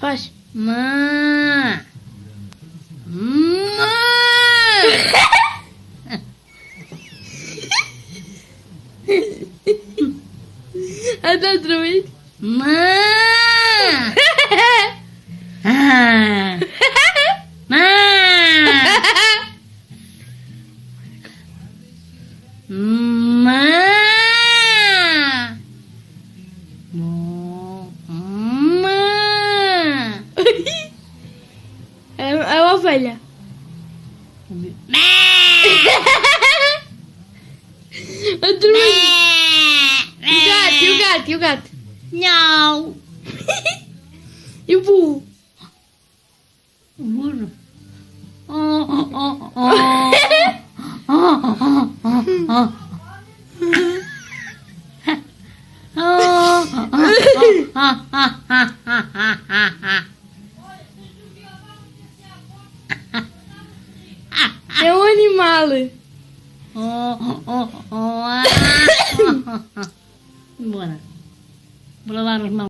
Faz. Má. Má. Anda outra vez. Má. Ah. Má. Má. Má. É uma ovelha. Outra vez. E o gato, e o gato. Não. E o burro. O burro. Oh, oh, oh, oh. Oh, oh, oh, oh. É um animal. Bora. Bora lavar as mãos.